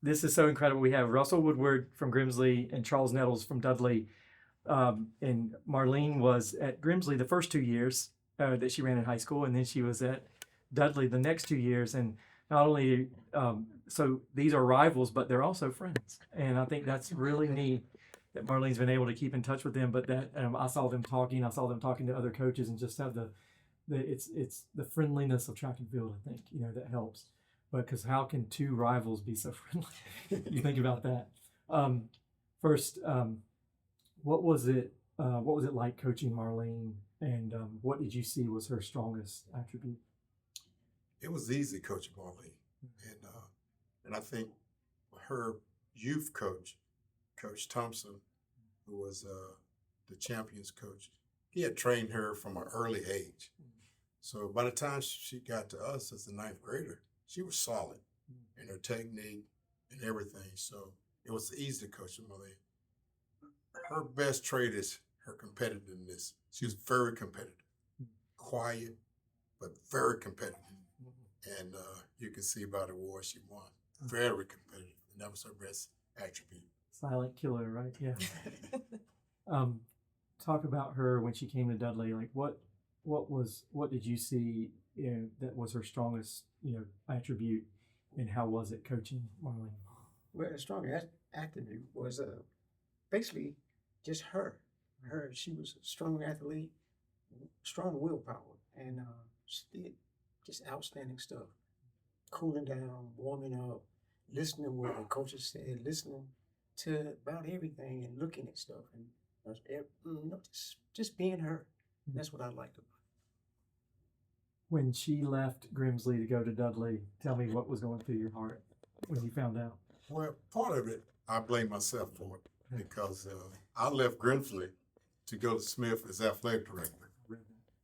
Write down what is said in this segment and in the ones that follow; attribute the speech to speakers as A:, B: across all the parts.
A: this is so incredible. We have Russell Woodward from Grimsley and Charles Nettles from Dudley. And Marlene was at Grimsley the first 2 years that she ran in high school, and then she was at Dudley the next 2 years. And not only, so these are rivals, but they're also friends. And I think that's really neat that Marlene's been able to keep in touch with them. But that I saw them talking to other coaches, and just have it's the friendliness of track and field. I think that helps. But because how can two rivals be so friendly? You think about that. First, what was it? What was it like coaching Marlene, and what did you see was her strongest attribute?
B: It was easy coaching Marlene, and I think her youth coach, Coach Thompson, who was the champions coach, he had trained her from an early age. So by the time she got to us as a ninth grader, she was solid in her technique and everything. So it was easy to coach Marlene. Her best trait is her competitiveness. She was very competitive, quiet, but very competitive. And you can see by the award she won. Very competitive, and that was her best attribute.
A: Silent killer, right? Yeah. Talk about her when she came to Dudley. Like, what did you see that was her strongest attribute, and how was it coaching Marlene?
C: Well, the strongest attribute was basically just her. She was a strong athlete, strong willpower, and she did just outstanding stuff. Cooling down, warming up, listening to what the coaches said, listening to about everything, and looking at stuff, and just being her. That's what I liked about it.
A: When she left Grimsley to go to Dudley, tell me what was going through your heart when you found out.
B: Well, part of it, I blame myself for it because I left Grimsley to go to Smith as athletic director.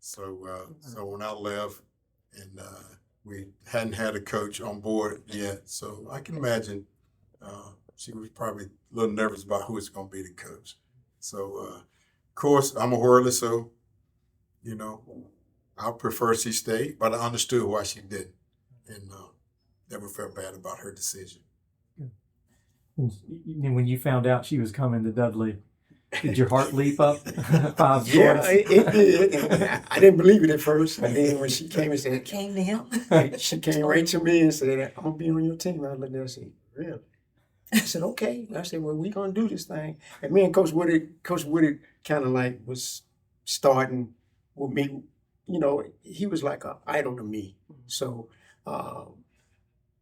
B: So when I left, and we hadn't had a coach on board yet, so I can imagine she was probably a little nervous about who was going to be the coach. So, of course, I'm a whirler, so, I prefer she stayed, but I understood why she didn't, and never felt bad about her decision.
A: And when you found out she was coming to Dudley, did your heart leap up 5
C: Yeah,
A: points?
C: it did. I didn't believe it at first, and then when she came and said,
D: Came to him.
C: she came right to me and said, "I'm gonna be on your team." I looked at her and said, "Really?" I said, "Okay." And I said, "Well, we're gonna do this thing." And me and Coach Woodard kind of like was starting with me. He was like an idol to me. So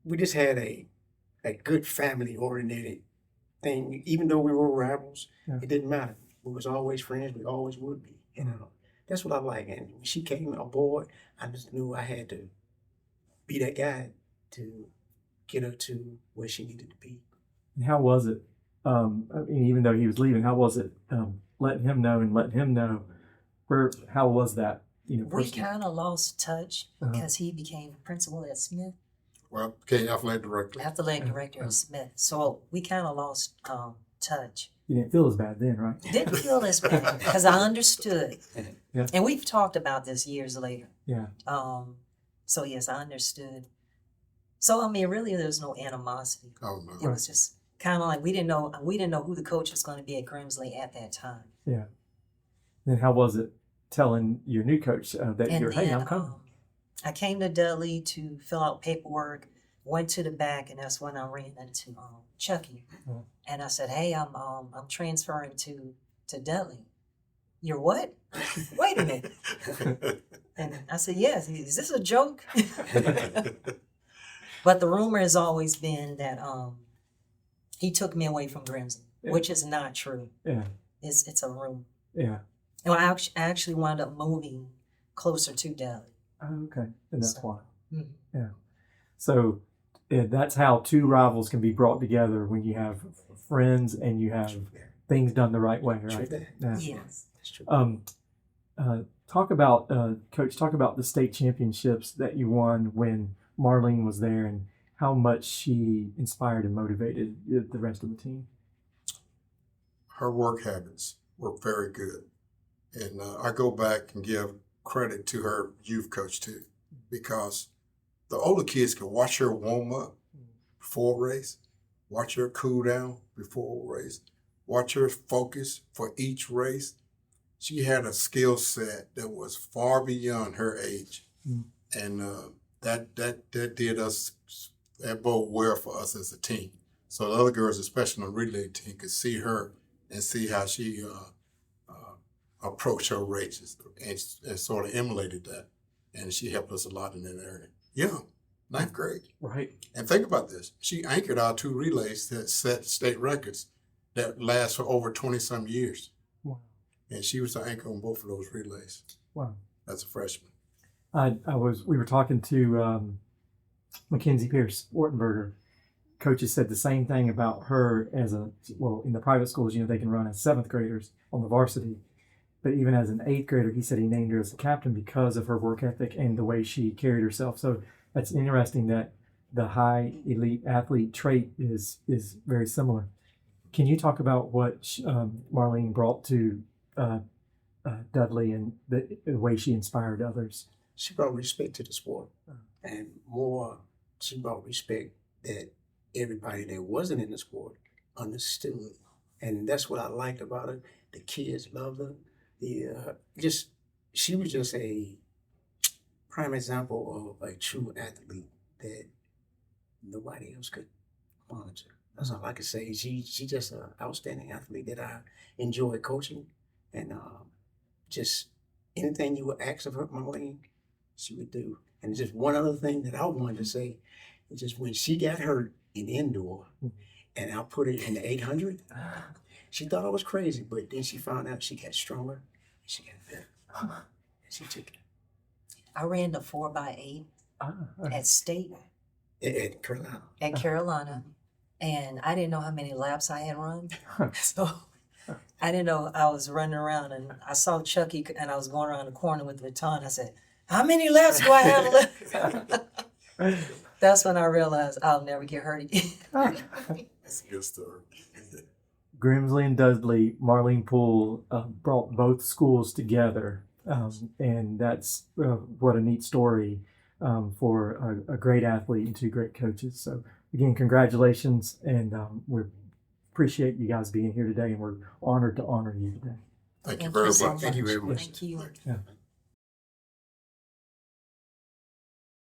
C: we just had a good family oriented thing. Even though we were rivals, it didn't matter. We was always friends. We always would be. That's what I like. And when she came aboard, I just knew I had to be that guy to get her to where she needed to be.
A: And how was it? Even though he was leaving, how was it letting him know how was that?
D: We
A: Personally?
D: kind of lost touch because he became principal at Smith,
B: Well, became athletic director.
D: athletic director at Smith. So we kind of lost touch.
A: You didn't feel as bad then, right?
D: Didn't feel as bad because I understood.
A: Yeah.
D: And we've talked about this years later.
A: Yeah.
D: So yes, I understood. So really there was no animosity.
B: Oh no.
D: It was just kind of like we didn't know who the coach was going to be at Grimsley at that time.
A: Yeah. Then how was it telling your new coach that
D: And
A: you're, hey,
D: then
A: I'm coming?
D: I came to Dudley to fill out paperwork, went to the back, and that's when I ran into Chucky.
A: Mhm.
D: And I said, "Hey, I'm transferring to Dudley." "You're what?" "Wait a minute." And I said, "Yes." "Is this a joke?" But the rumor has always been that he took me away from Grimsley, which is not true.
A: Yeah.
D: It's a rumor.
A: Yeah.
D: And I actually wound up moving closer to Dudley.
A: Oh, okay. And that's
D: So,
A: why.
D: mhm.
A: Yeah. So that's how two rivals can be brought together when you have friends and you have things done the right way, right? Yeah.
D: Yes.
C: That's true.
A: Talk about, Coach, talk about the state championships that you won when Marlene was there and how much she inspired and motivated the rest of the team.
B: Her work habits were very good. And I go back and give credit to her youth coach too, because the older kids can watch her warm up before a race, watch her cool down before a race, watch her focus for each race. She had a skill set that was far beyond her age. And that bode well for us as a team. So the other girls, especially on the relay team, could see her and see how she approached her races and sort of emulated that. And she helped us a lot in that area. Young, 9th grade.
A: Right.
B: And think about this. She anchored our 2 relays that set state records that last for over 20-some years.
A: Wow.
B: And she was the anchor on both of those relays.
A: Wow.
B: As a freshman.
A: We were talking to Mackenzie Pierce Ortenberger. Coaches said the same thing about her in the private schools, they can run as 7th graders on the varsity. But even as an 8th grader, he said he named her as the captain because of her work ethic and the way she carried herself. So that's interesting that the high elite athlete trait is very similar. Can you talk about what Marlene brought to Dudley and the way she inspired others?
C: She brought respect to the sport, and more, she brought respect that everybody that wasn't in the sport understood, and that's what I liked about her. The kids loved her. She was just a prime example of a true athlete that nobody else could monitor. That's all I could say. She's just an outstanding athlete that I enjoy coaching, and just anything you would ask of her, Marlene, she would do. And just one other thing that I wanted to say is just when she got hurt in indoor, and I put it in the 800, she thought I was crazy, but then she found out she got stronger, and she got better, and she took it.
D: I ran the 4x8 at state
C: At Carolina.
D: at Carolina, and I didn't know how many laps I had run. So I didn't know I was running around, and I saw Chucky, and I was going around the corner with the baton. I said, "How many laps do I have left?" That's when I realized I'll never get hurt again.
B: That's a good story.
A: Grimsley and Dudley, Marlene Poole brought both schools together, and that's what a neat story for a great athlete and 2 great coaches. So again, congratulations, and we appreciate you guys being here today, and we're honored to honor you today.
B: Thank you
D: Thank
B: very
D: you so
B: much. Thank you very
D: much.
B: much.
D: Thank you.
A: Yeah.